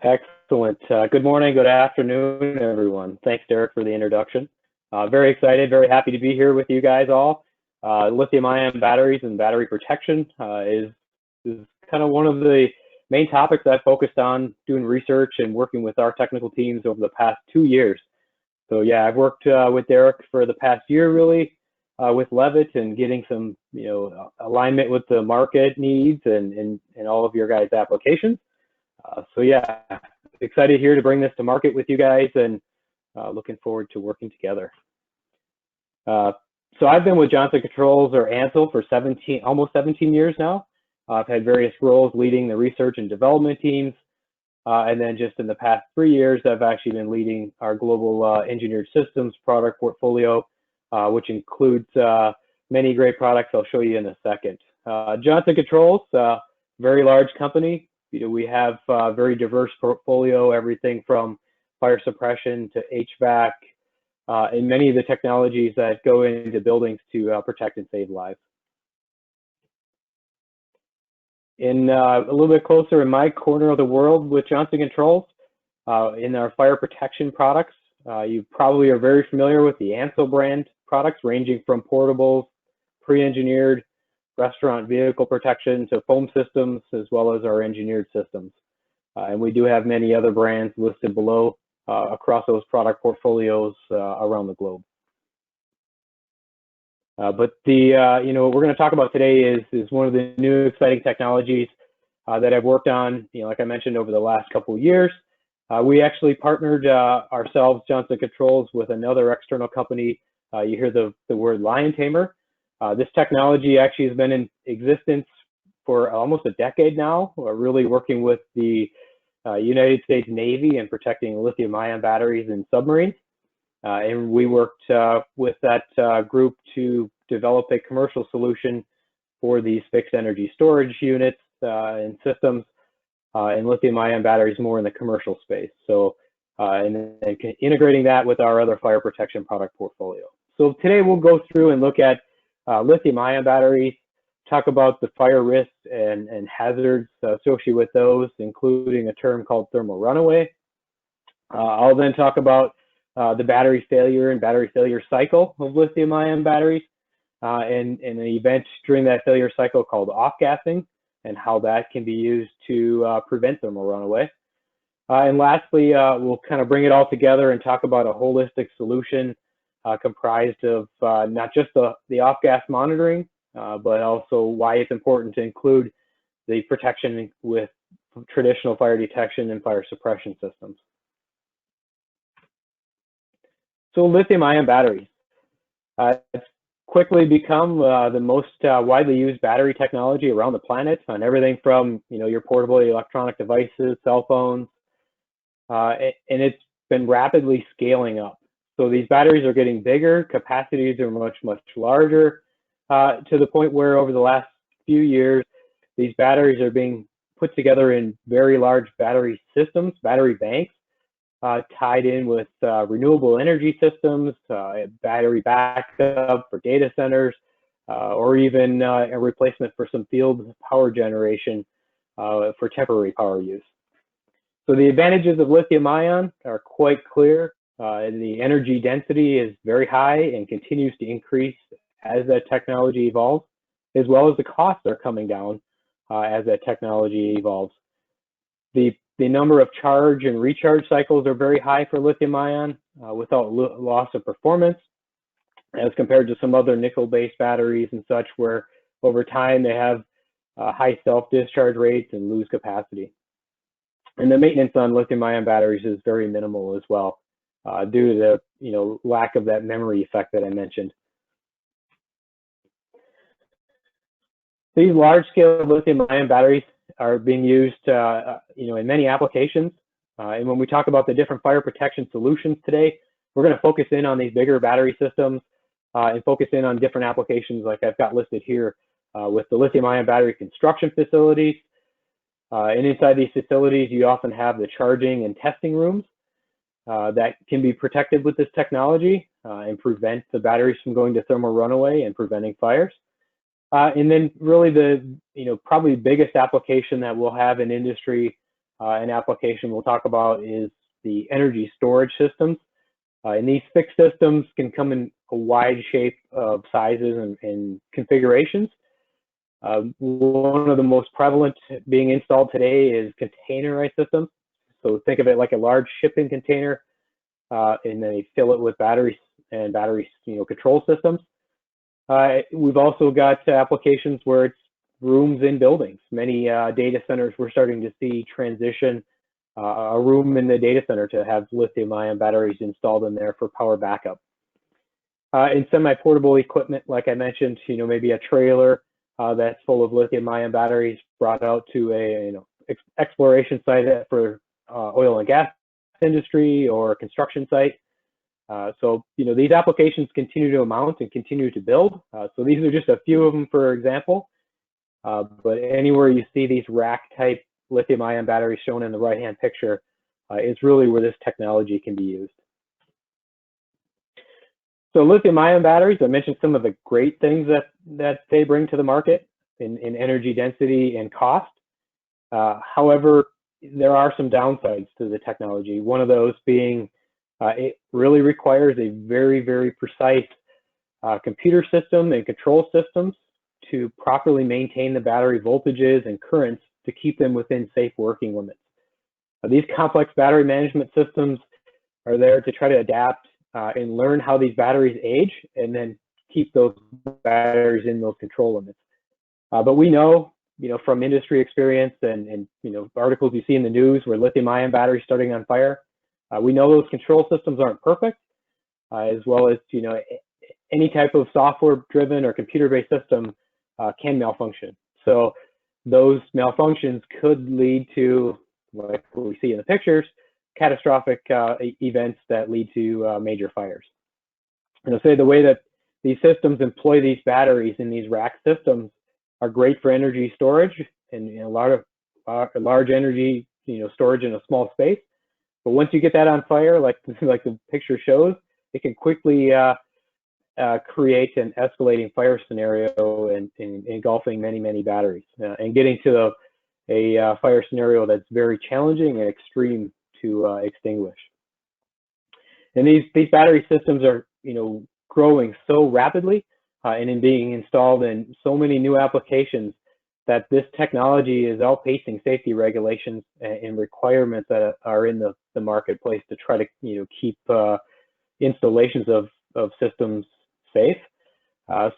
Excellent. Good morning, good afternoon, everyone. Thanks, Derek, for the introduction. Very excited, very happy to be here with you guys all. Lithium-ion batteries and battery protection is kind of one of the main topics I've focused on doing research and working with our technical teams over the past 2 years. So yeah, I've worked with Derek for the past year, really, with Levitt and getting some, alignment with the market needs and all of your guys' applications. So yeah, excited here to bring this to market with you guys and looking forward to working together. So I've been with Johnson Controls, or Ansell, for almost 17 years now. I've had various roles leading the research and development teams. And then just in the past 3 years, I've actually been leading our global engineered systems product portfolio, which includes many great products I'll show you in a second. Johnson Controls, very large company. We have a very diverse portfolio, everything from fire suppression to HVAC, and many of the technologies that go into buildings to protect and save lives. In a little bit closer in my corner of the world with Johnson Controls, in our fire protection products, you probably are very familiar with the Ansell brand products, ranging from portables, pre-engineered, restaurant vehicle protection to foam systems, as well as our engineered systems. And we do have many other brands listed below across those product portfolios around the globe. But what we're going to talk about today is one of the new exciting technologies that I've worked on, like I mentioned, over the last couple of years. We actually partnered ourselves, Johnson Controls, with another external company. You hear the word Lion Tamer. This technology actually has been in existence for almost a decade now. We're really working with the United States Navy and protecting lithium-ion batteries in submarines. And we worked with that group to develop a commercial solution for these fixed energy storage units and systems and lithium-ion batteries more in the commercial space. So and integrating that with our other fire protection product portfolio. So today we'll go through and look at lithium-ion batteries, talk about the fire risks and hazards associated with those, including a term called thermal runaway. I'll then talk about the battery failure and battery failure cycle of lithium-ion batteries and an event during that failure cycle called off-gassing and how that can be used to prevent thermal runaway. And lastly, we'll kind of bring it all together and talk about a holistic solution comprised of not just the off-gas monitoring, but also why it's important to include the protection with traditional fire detection and fire suppression systems. So lithium-ion batteries. It's quickly become the most widely used battery technology around the planet on everything from your portable electronic devices, cell phones, and it's been rapidly scaling up. So these batteries are getting bigger, capacities are much, much larger, to the point where over the last few years, these batteries are being put together in very large battery systems, battery banks, tied in with renewable energy systems, battery backup for data centers, or even a replacement for some field power generation for temporary power use. So the advantages of lithium-ion are quite clear. And the energy density is very high and continues to increase as that technology evolves, as well as the costs are coming down as that technology evolves. The number of charge and recharge cycles are very high for lithium-ion without loss of performance, as compared to some other nickel-based batteries and such, where over time they have high self-discharge rates and lose capacity. And the maintenance on lithium-ion batteries is very minimal as well, due to the lack of that memory effect that I mentioned. These large-scale lithium-ion batteries are being used, in many applications. And when we talk about the different fire protection solutions today, we're going to focus in on these bigger battery systems and focus in on different applications like I've got listed here with the lithium-ion battery construction facilities. And inside these facilities, you often have the charging and testing rooms that can be protected with this technology and prevent the batteries from going to thermal runaway and preventing fires. And then really the, probably biggest application that we'll have in industry an application we'll talk about is the energy storage systems. And these fixed systems can come in a wide shape of sizes and configurations. One of the most prevalent being installed today is containerized systems. So think of it like a large shipping container, and they fill it with batteries and battery control systems. We've also got applications where it's rooms in buildings. Many data centers, we're starting to see transition a room in the data center to have lithium-ion batteries installed in there for power backup. In semi-portable equipment, like I mentioned, maybe a trailer that's full of lithium-ion batteries brought out to a exploration site for oil and gas industry or construction site. So these applications continue to amount and continue to build. So these are just a few of them, for example. But anywhere you see these rack-type lithium-ion batteries shown in the right-hand picture is really where this technology can be used. So lithium-ion batteries, I mentioned some of the great things that they bring to the market in energy density and cost. However, there are some downsides to the technology. One of those being it really requires a very, very precise computer system and control systems to properly maintain the battery voltages and currents to keep them within safe working limits. These complex battery management systems are there to try to adapt and learn how these batteries age and then keep those batteries in those control limits. But we know, from industry experience and articles you see in the news where lithium-ion batteries starting on fire, we know those control systems aren't perfect, as well as, any type of software-driven or computer-based system can malfunction. So those malfunctions could lead to, like what we see in the pictures, catastrophic events that lead to major fires. And I'll say the way that these systems employ these batteries in these rack systems are great for energy storage and a lot of large energy storage in a small space. But once you get that on fire, like the picture shows, it can quickly create an escalating fire scenario and engulfing many, many batteries and getting to a fire scenario that's very challenging and extreme to extinguish. And these battery systems are growing so rapidly and in being installed in so many new applications that this technology is outpacing safety regulations and requirements that are in the marketplace to try to keep installations of systems safe.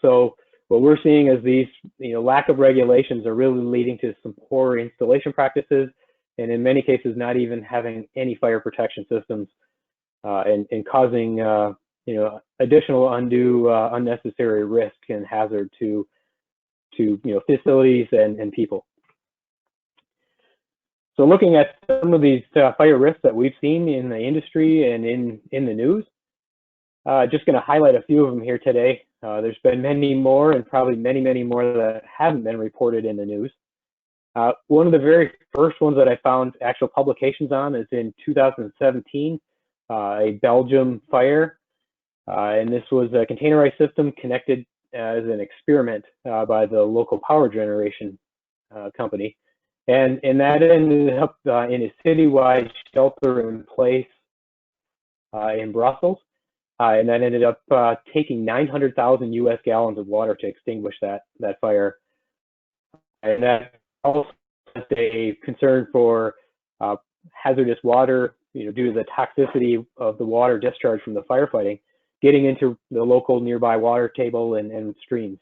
So what we're seeing is these lack of regulations are really leading to some poor installation practices, and in many cases not even having any fire protection systems, and causing additional unnecessary risk and hazard to facilities and people. So looking at some of these fire risks that we've seen in the industry and in the news, just going to highlight a few of them here today. There's been many more, and probably many, many more that haven't been reported in the news. One of the very first ones that I found actual publications on is in 2017, a Belgium fire. And this was a containerized system connected as an experiment by the local power generation company. And that ended up in a citywide shelter in place in Brussels. And that ended up taking 900,000 US gallons of water to extinguish that fire. And that also has a concern for hazardous water, due to the toxicity of the water discharge from the firefighting, getting into the local nearby water table and streams.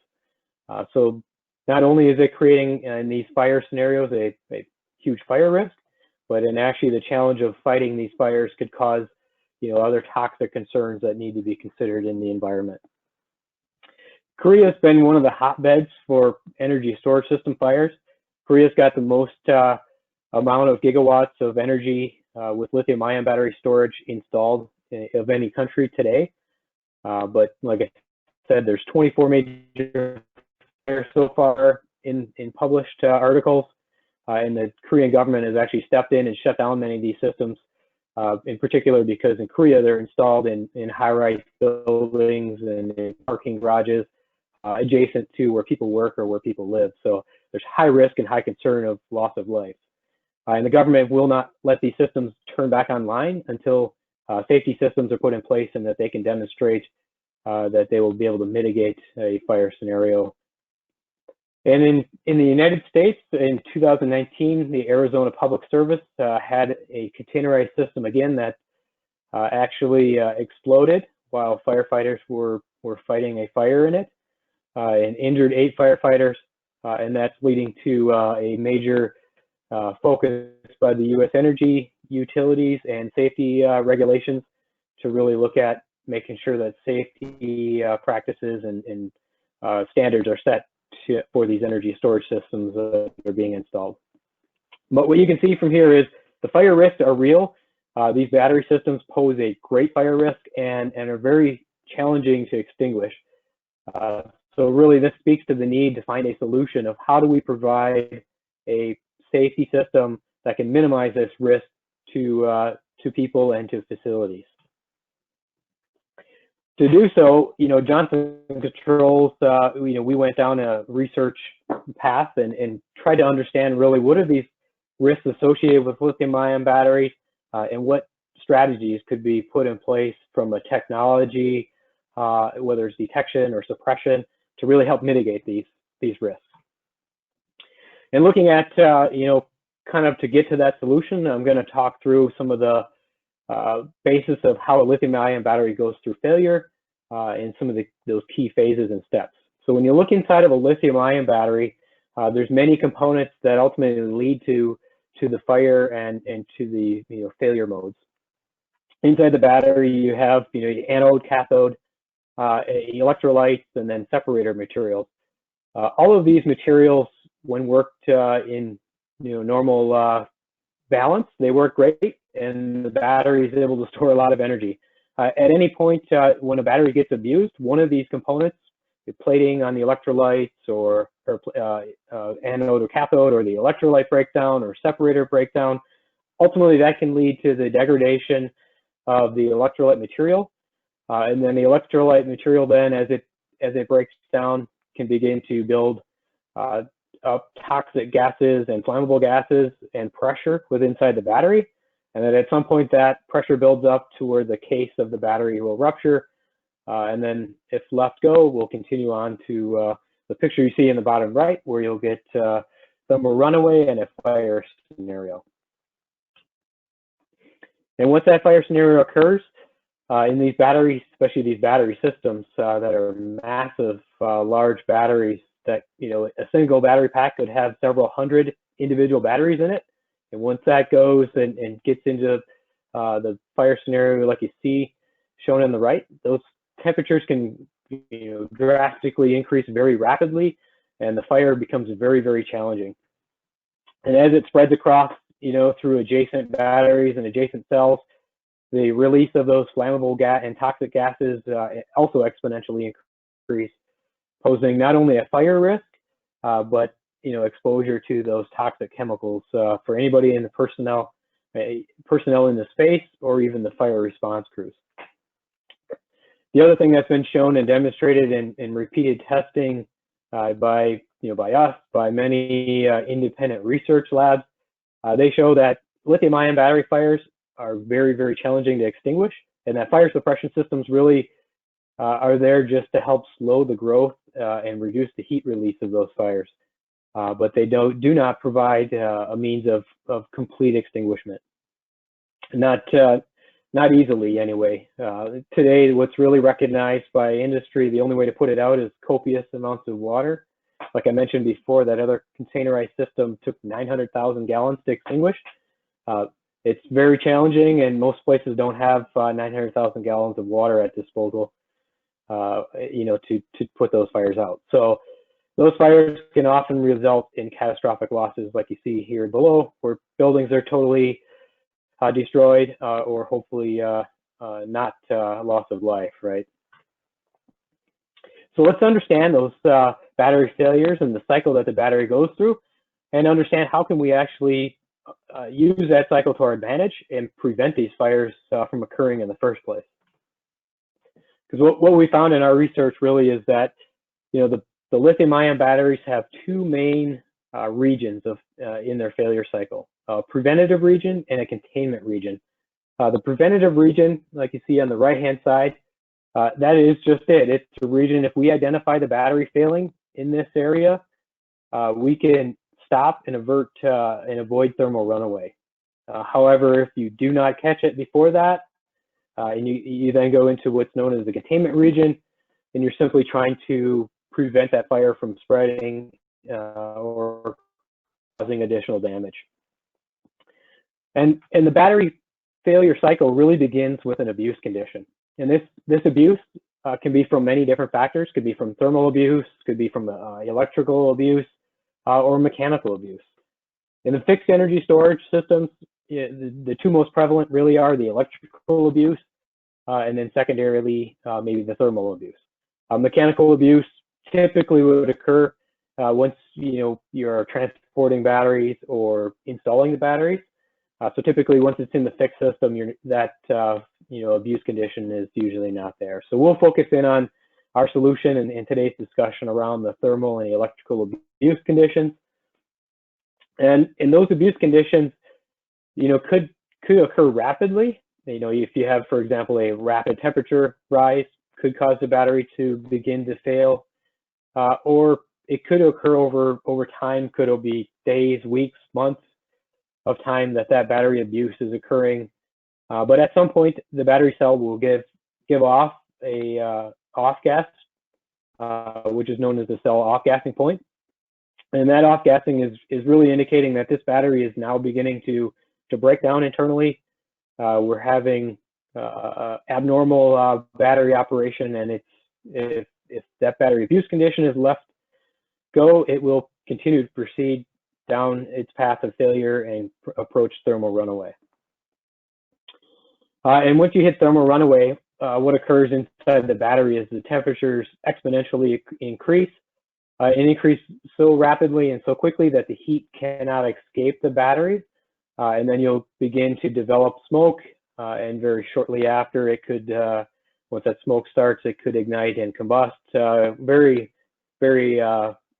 So not only is it creating in these fire scenarios a huge fire risk, but actually the challenge of fighting these fires could cause other toxic concerns that need to be considered in the environment. Korea has been one of the hotbeds for energy storage system fires. Korea's got the most amount of gigawatts of energy with lithium-ion battery storage installed of any country today. But like I said, there's 24 major fires so far in published articles, and the Korean government has actually stepped in and shut down many of these systems, in particular because in Korea they're installed in high-rise buildings and in parking garages adjacent to where people work or where people live. So there's high risk and high concern of loss of life. And the government will not let these systems turn back online until safety systems are put in place and that they can demonstrate that they will be able to mitigate a fire scenario. And in the United States, in 2019, the Arizona Public Service had a containerized system again that actually exploded while firefighters were fighting a fire in it, and injured 8 firefighters, and that's leading to a major focus by the U.S. Energy Utilities and safety regulations to really look at making sure that safety practices and standards are set for these energy storage systems that are being installed. But what you can see from here is the fire risks are real. These battery systems pose a great fire risk and are very challenging to extinguish. So really this speaks to the need to find a solution of how do we provide a safety system that can minimize this risk to people and to facilities. To do so, Johnson Controls, we went down a research path and tried to understand really what are these risks associated with lithium-ion batteries and what strategies could be put in place from a technology, whether it's detection or suppression, to really help mitigate these risks. And looking at, kind of to get to that solution, I'm going to talk through some of the basis of how a lithium-ion battery goes through failure and some of those key phases and steps. So when you look inside of a lithium-ion battery, there's many components that ultimately lead to the fire and to the failure modes. Inside the battery, you have anode, cathode, electrolytes, and then separator materials. All of these materials, when worked in normal balance, they work great, and the battery is able to store a lot of energy. At any point when a battery gets abused, one of these components, the plating on the electrolytes or anode or cathode, or the electrolyte breakdown or separator breakdown, ultimately that can lead to the degradation of the electrolyte material. And then the electrolyte material then, as it breaks down, can begin to build up toxic gases and flammable gases and pressure within inside the battery. And then at some point that pressure builds up to where the case of the battery will rupture. And then if left go, we'll continue on to the picture you see in the bottom right, where you'll get thermal runaway and a fire scenario. And once that fire scenario occurs, in these batteries, especially these battery systems that are massive, large batteries that, a single battery pack could have several hundred individual batteries in it. And once that goes and gets into the fire scenario, like you see shown on the right, those temperatures can drastically increase very rapidly, and the fire becomes very, very challenging. And as it spreads across, through adjacent batteries and adjacent cells, the release of those flammable gas and toxic gases also exponentially increase, posing not only a fire risk, but exposure to those toxic chemicals for anybody in the personnel in the space, or even the fire response crews. The other thing that's been shown and demonstrated in repeated testing by us, by many independent research labs, they show that lithium-ion battery fires are very, very challenging to extinguish, and that fire suppression systems really are there just to help slow the growth and reduce the heat release of those fires. But they do not provide a means of complete extinguishment. Not easily anyway. Today, what's really recognized by industry, the only way to put it out is copious amounts of water. Like I mentioned before, that other containerized system took 900,000 gallons to extinguish. It's very challenging, and most places don't have 900,000 gallons of water at disposal, to put those fires out. So those fires can often result in catastrophic losses, like you see here below, where buildings are totally destroyed, or hopefully not loss of life, right? So let's understand those battery failures and the cycle that the battery goes through, and understand how can we actually use that cycle to our advantage and prevent these fires from occurring in the first place. Because what we found in our research really is that the lithium-ion batteries have two main regions in their failure cycle: a preventative region and a containment region. The preventative region, like you see on the right-hand side, that is just it. It's a region, if we identify the battery failing in this area, we can stop and avert and avoid thermal runaway. However, if you do not catch it before that, and you then go into what's known as the containment region, then you're simply trying to prevent that fire from spreading or causing additional damage. And the battery failure cycle really begins with an abuse condition. And this abuse can be from many different factors. Could be from thermal abuse, could be from electrical abuse, or mechanical abuse. In the fixed energy storage systems, the two most prevalent really are the electrical abuse, and then secondarily, maybe the thermal abuse. Mechanical abuse typically would occur once you're transporting batteries or installing the batteries. So typically, once it's in the fixed system, that abuse condition is usually not there. So we'll focus in on our solution in today's discussion around the thermal and electrical abuse conditions. And in those abuse conditions, could occur rapidly. If you have, for example, a rapid temperature rise, could cause the battery to begin to fail, or it could occur over time. Could it be days, weeks, months of time that battery abuse is occurring? But at some point, the battery cell will give off a off gas, which is known as the cell off-gassing point. And that off-gassing is really indicating that this battery is now beginning to break down internally. We're having abnormal battery operation, and if that battery abuse condition is left go, it will continue to proceed down its path of failure and approach thermal runaway. And once you hit thermal runaway, what occurs inside the battery is the temperatures exponentially increase, and increase so rapidly and so quickly that the heat cannot escape the battery. And then you'll begin to develop smoke, and very shortly after, it could, once that smoke starts, it could ignite and combust. Very, very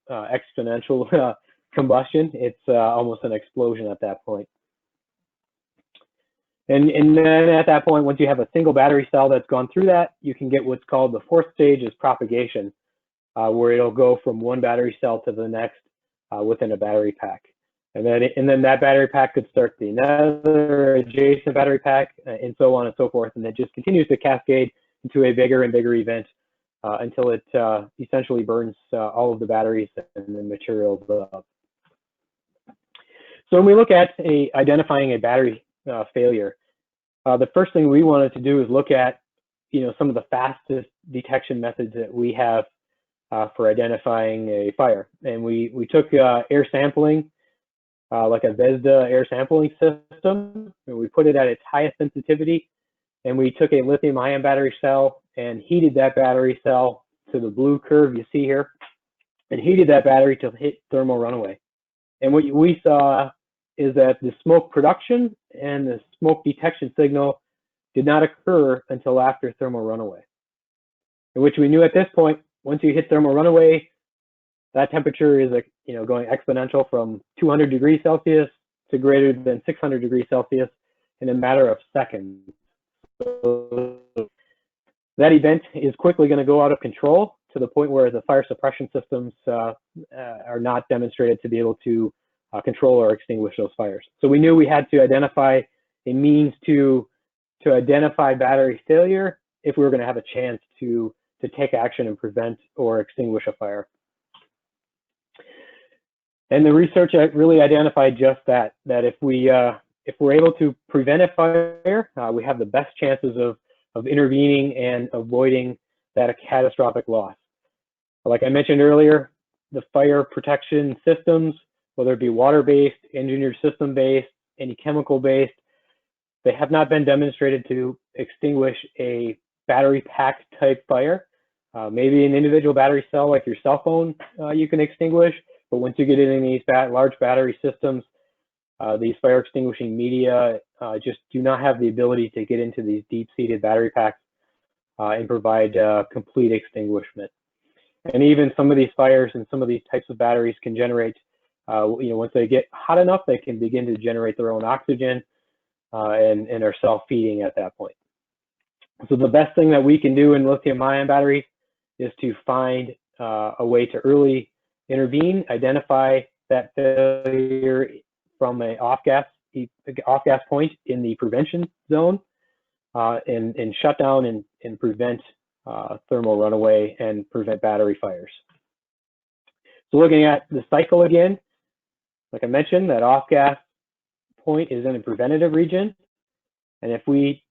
exponential combustion. It's almost an explosion at that point. And then at that point, once you have a single battery cell that's gone through that, you can get what's called the fourth stage is propagation, where it'll go from one battery cell to the next within a battery pack. And then that battery pack could start the another adjacent battery pack, and so on and so forth. And it just continues to cascade into a bigger and bigger event until it essentially burns all of the batteries and the materials up. So when we look at identifying a battery failure, the first thing we wanted to do is look at some of the fastest detection methods that we have for identifying a fire. And we took air sampling, like a VESDA air sampling system, and we put it at its highest sensitivity, and we took a lithium-ion battery cell and heated that battery cell to the blue curve you see here, and heated that battery to hit thermal runaway. And what we saw is that the smoke production and the smoke detection signal did not occur until after thermal runaway, in which we knew at this point, once you hit thermal runaway, that temperature is going exponential from 200 degrees Celsius to greater than 600 degrees Celsius in a matter of seconds. So that event is quickly going to go out of control to the point where the fire suppression systems are not demonstrated to be able to control or extinguish those fires. So we knew we had to identify a means to identify battery failure if we were going to have a chance to take action and prevent or extinguish a fire. And the research really identified just that if we're able to prevent a fire, we have the best chances of intervening and avoiding that catastrophic loss. Like I mentioned earlier, the fire protection systems, whether it be water-based, engineered system-based, any chemical-based, they have not been demonstrated to extinguish a battery pack type fire. Maybe an individual battery cell like your cell phone you can extinguish, but once you get in these large battery systems, these fire extinguishing media just do not have the ability to get into these deep-seated battery packs and provide complete extinguishment. And even some of these fires and some of these types of batteries can generate once they get hot enough, they can begin to generate their own oxygen and are self-feeding at that point. So the best thing that we can do in lithium-ion batteries is to find a way to early intervene, identify that failure from an off-gas point in the prevention zone, and shut down and prevent thermal runaway and prevent battery fires. So looking at the cycle again, like I mentioned, that off-gas point is in a preventative region. And if we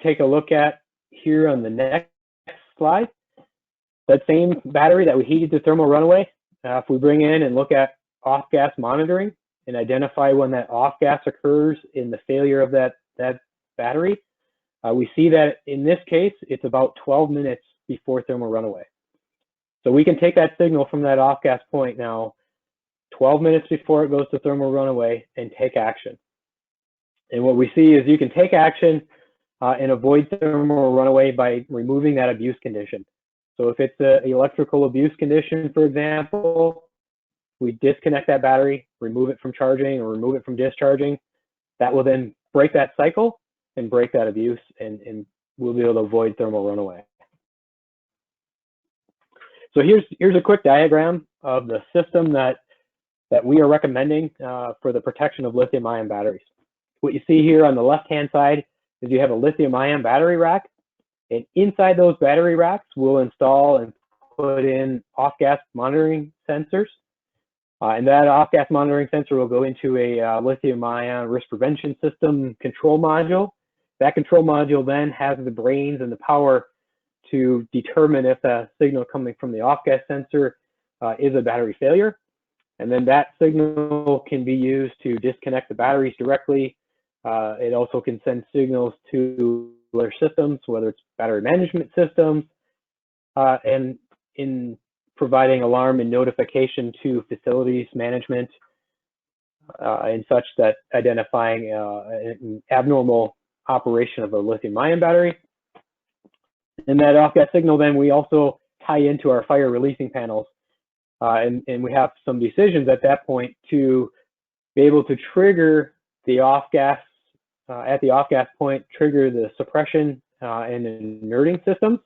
take a look at here on the next slide, that same battery that we heated to thermal runaway, if we bring in and look at off-gas monitoring and identify when that off-gas occurs in the failure of that battery, we see that in this case, it's about 12 minutes before thermal runaway. So we can take that signal from that off-gas point now 12 minutes before it goes to thermal runaway and take action. And what we see is you can take action and avoid thermal runaway by removing that abuse condition. So if it's an electrical abuse condition, for example, we disconnect that battery, remove it from charging or remove it from discharging, that will then break that cycle and break that abuse, and we'll be able to avoid thermal runaway. So here's a quick diagram of the system that we are recommending for the protection of lithium-ion batteries. What you see here on the left-hand side is you have a lithium-ion battery rack, and inside those battery racks, we'll install and put in off-gas monitoring sensors. And that off-gas monitoring sensor will go into a lithium-ion risk prevention system control module. That control module then has the brains and the power to determine if the signal coming from the off-gas sensor is a battery failure. And then that signal can be used to disconnect the batteries directly. It also can send signals to other systems, whether it's battery management systems, and in providing alarm and notification to facilities management and such, that identifying an abnormal operation of a lithium-ion battery. And that off-gas signal, then we also tie into our fire releasing panels. And we have some decisions at that point to be able to trigger the off-gas, at the off-gas point, trigger the suppression and inerting systems,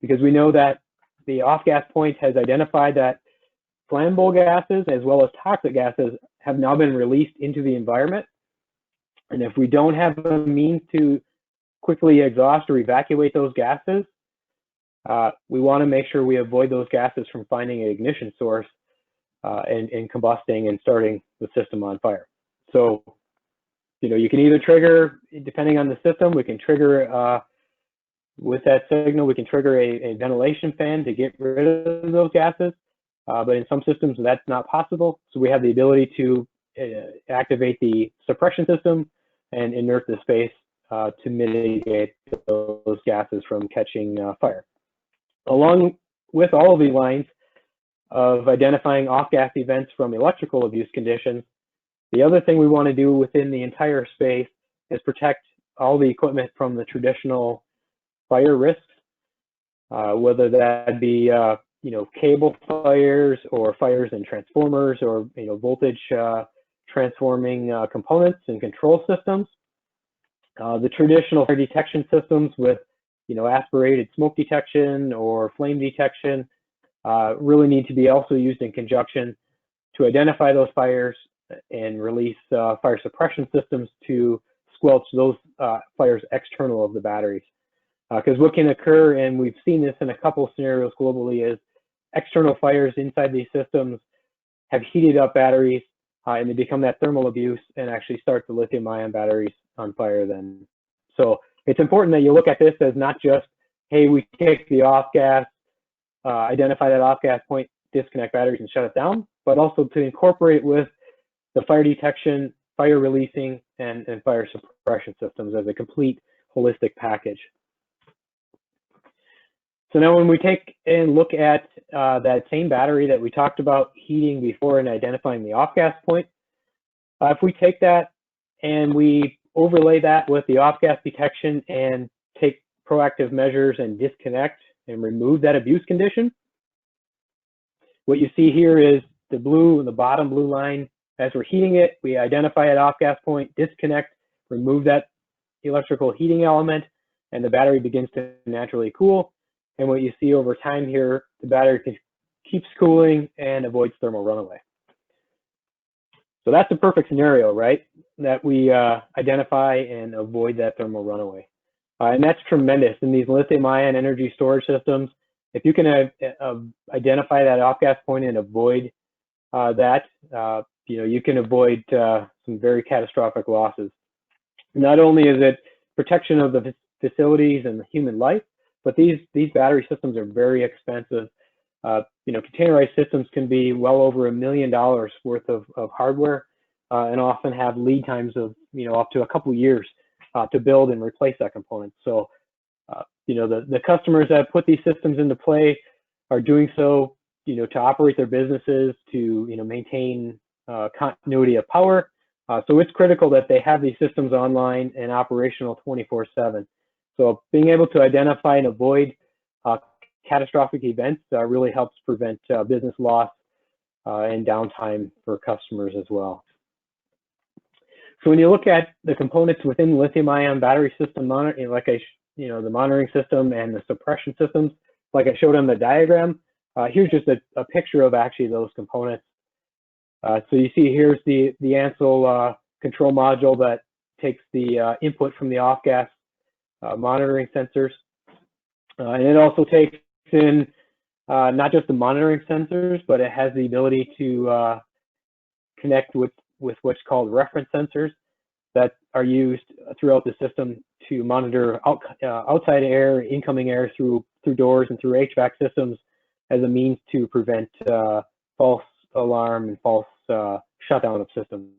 because we know that the off-gas point has identified that flammable gases as well as toxic gases have now been released into the environment. And if we don't have a means to quickly exhaust or evacuate those gases, we want to make sure we avoid those gases from finding an ignition source and combusting and starting the system on fire. So, you can either trigger, depending on the system, we can trigger with that signal, we can trigger a ventilation fan to get rid of those gases. But in some systems, that's not possible. So we have the ability to activate the suppression system and inert the space to mitigate those gases from catching fire. Along with all of the lines of identifying off-gas events from electrical abuse conditions, the other thing we want to do within the entire space is protect all the equipment from the traditional fire risks, whether that be cable fires or fires in transformers or voltage transforming components and control systems. The traditional fire detection systems with aspirated smoke detection or flame detection really need to be also used in conjunction to identify those fires and release fire suppression systems to squelch those fires external of the batteries. Because what can occur, and we've seen this in a couple of scenarios globally, is external fires inside these systems have heated up batteries and they become that thermal abuse and actually start the lithium-ion batteries on fire then. So it's important that you look at this as not just, hey, we take the off-gas, identify that off-gas point, disconnect batteries and shut it down, but also to incorporate it with the fire detection, fire releasing, and fire suppression systems as a complete holistic package. So now when we take and look at that same battery that we talked about heating before and identifying the off-gas point, if we take that and we overlay that with the off-gas detection and take proactive measures and disconnect and remove that abuse condition, what you see here is blue, the bottom blue line, as we're heating it, we identify an off-gas point, disconnect, remove that electrical heating element, and the battery begins to naturally cool. And what you see over time here, the battery keeps cooling and avoids thermal runaway. So that's a perfect scenario, right? That we identify and avoid that thermal runaway. And that's tremendous in these lithium-ion energy storage systems. If you can identify that off-gas point and avoid that, you can avoid some very catastrophic losses. Not only is it protection of the facilities and the human life, but these battery systems are very expensive. Containerized systems can be well over $1 million worth of hardware, and often have lead times of up to a couple years to build and replace that component. So, the customers that put these systems into play are doing so, to operate their businesses, to maintain continuity of power. So it's critical that they have these systems online and operational 24/7. So being able to identify and avoid catastrophic events really helps prevent business loss and downtime for customers as well. So when you look at the components within lithium-ion battery system monitoring, the monitoring system and the suppression systems, like I showed on the diagram, here's just a picture of actually those components. So you see here's the ANSEL control module that takes the input from the off-gas monitoring sensors. And it also takes in not just the monitoring sensors, but it has the ability to connect with what's called reference sensors that are used throughout the system to monitor outside air, incoming air through doors and through HVAC systems as a means to prevent false alarm and false shutdown of systems.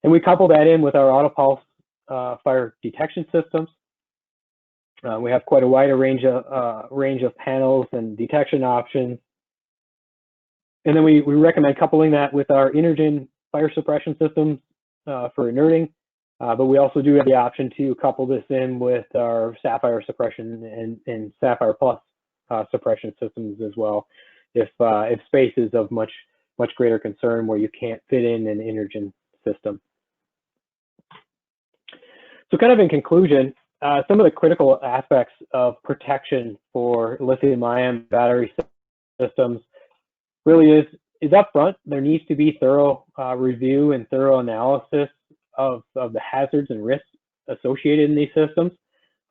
And we couple that in with our AutoPulse fire detection systems. We have quite a wider range of panels and detection options. And then we recommend coupling that with our Energen fire suppression systems for inerting. But we also do have the option to couple this in with our Sapphire suppression and Sapphire Plus suppression systems as well, if space is of much greater concern where you can't fit in an Energen system. So kind of in conclusion, some of the critical aspects of protection for lithium-ion battery systems really is upfront. There needs to be thorough review and thorough analysis of the hazards and risks associated in these systems.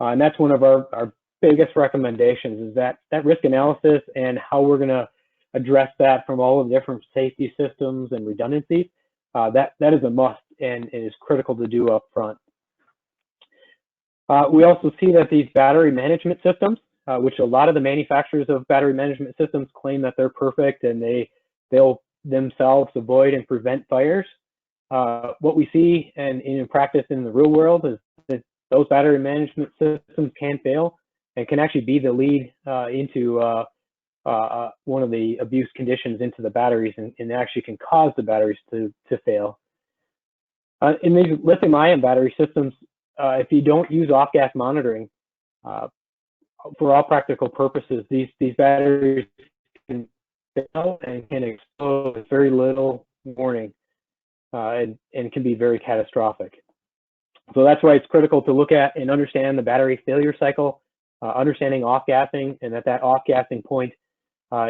And that's one of our biggest recommendations, is that risk analysis and how we're going to address that from all of the different safety systems and redundancies. That is a must and is critical to do up front. We also see that these battery management systems, which a lot of the manufacturers of battery management systems claim that they're perfect and they'll themselves avoid and prevent fires. What we see and in practice in the real world is that those battery management systems can fail and can actually be the lead into one of the abuse conditions into the batteries, and actually can cause the batteries to fail. In these lithium-ion battery systems, if you don't use off-gas monitoring, for all practical purposes, these batteries can fail and can explode with very little warning, and can be very catastrophic. So that's why it's critical to look at and understand the battery failure cycle, understanding off-gassing, and that off-gassing point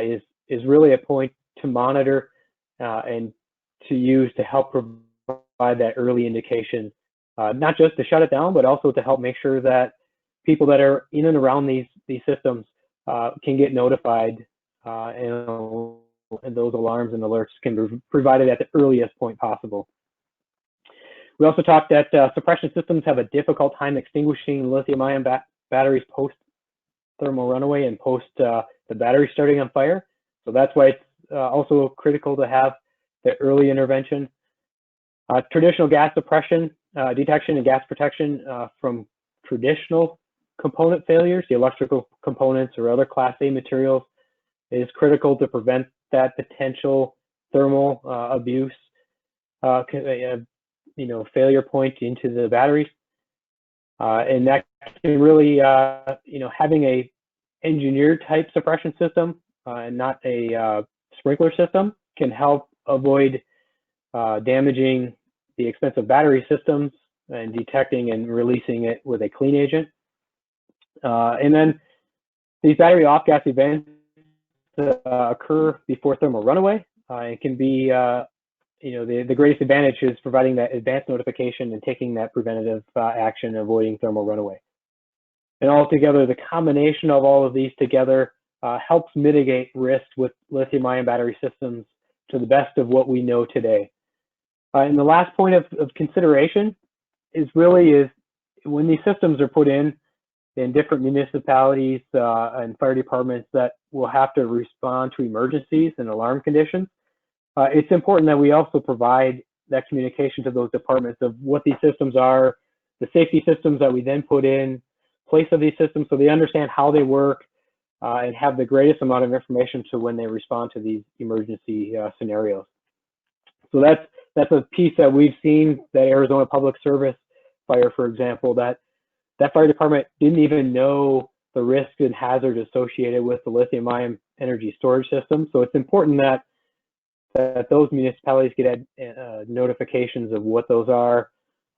is really a point to monitor and to use to help provide that early indication, not just to shut it down, but also to help make sure that people that are in and around these systems can get notified, and those alarms and alerts can be provided at the earliest point possible. We also talked that suppression systems have a difficult time extinguishing lithium-ion batteries post thermal runaway and post the battery starting on fire. So that's why it's also critical to have the early intervention. Traditional gas suppression, detection and gas protection from traditional component failures, the electrical components or other Class A materials, is critical to prevent that potential thermal abuse, failure point into the batteries. And that can really, having a engineered type suppression system and not a sprinkler system can help avoid damaging the expensive battery systems and detecting and releasing it with a clean agent. And then these battery off-gas events occur before thermal runaway. It can be, the greatest advantage is providing that advanced notification and taking that preventative action, avoiding thermal runaway. And altogether, the combination of all of these together helps mitigate risk with lithium-ion battery systems to the best of what we know today. And the last point of consideration is when these systems are put in different municipalities and fire departments that will have to respond to emergencies and alarm conditions, it's important that we also provide that communication to those departments of what these systems are, the safety systems that we then put in place of these systems, so they understand how they work and have the greatest amount of information to when they respond to these emergency scenarios. So that's a piece that we've seen that Arizona Public Service fire, for example, that fire department didn't even know the risk and hazard associated with the lithium-ion energy storage system. So it's important that those municipalities get notifications of what those are.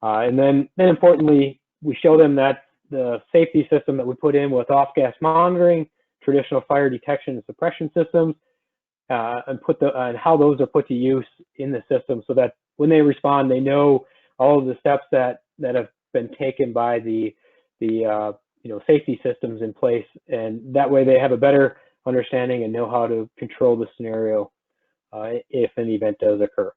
And then importantly, we show them that the safety system that we put in with off-gas monitoring, traditional fire detection and suppression systems, and how those are put to use in the system, so that when they respond, they know all of the steps that have been taken by the safety systems in place, and that way they have a better understanding and know how to control the scenario if an event does occur.